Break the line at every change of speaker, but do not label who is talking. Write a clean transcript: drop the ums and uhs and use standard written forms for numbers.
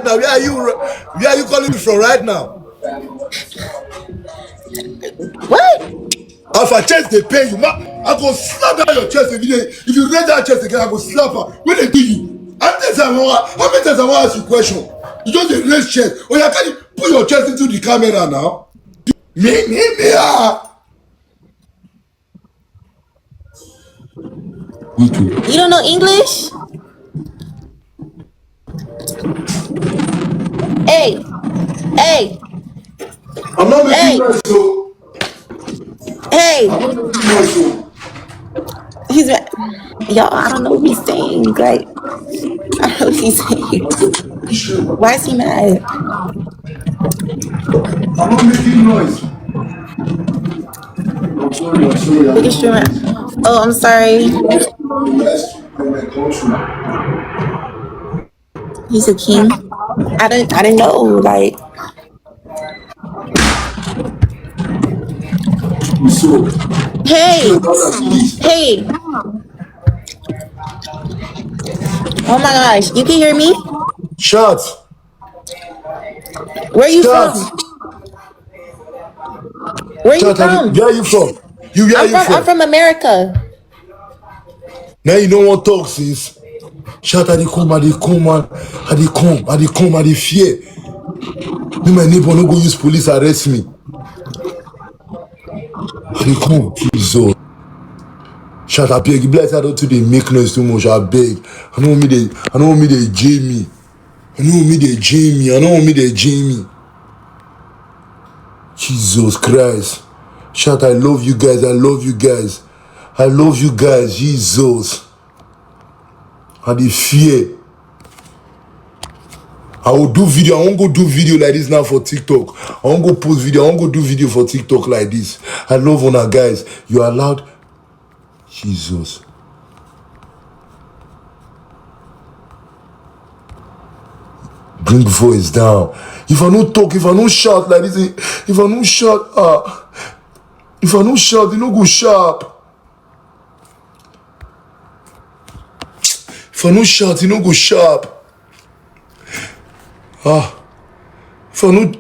now? Where are you calling me from right now?
What?
If I chest they pay you, I go slap down your chest every day. If you raise that chest again, I go slap her. When they do you, how many times I want to ask you a question? You just a raise chest. Oh, yeah, can you put your chest into the camera now? Me.
You don't know English? Hey, hey,
I'm not making
hey,
noise, so
hey.
I'm not making noise, so.
He's mad. Y'all, I don't know what he's saying. Like, I don't know what he's saying. Why is he mad?
I'm not making noise. I'm sorry, I'm
Biggest
not
streamer.
making noise.
Oh, I'm sorry.
Yes, in my country.
He's a king. I didn't know. Like,
So,
hey,
please.
hey. Oh my gosh, you can hear me?
Shut.
Where are you
Shut.
from? Where are you
Shut.
from?
Where are you from? Where are you
I'm
from?
from America.
Now you don't want to talk since. Shout I dey come, I dey come, man. I dey fear. Me, my neighbor no go use police arrest me. I dey come, Jesus. Shout I beg, bless I don't do they make noise too much, I beg. I don't want me they jam me. I don't want me they jam me. Jesus Christ. Shout I love you guys, Jesus. I dey fear. I will do video. I won't go do video like this now for TikTok. I won't go post video. I won't go do video for TikTok like this. I love Una guys. You are allowed. Jesus. Bring voice down. If I don't talk, if I don't shout like this, if I don't shout, you no go sharp. If I don't shout, you no go sharp. If I don't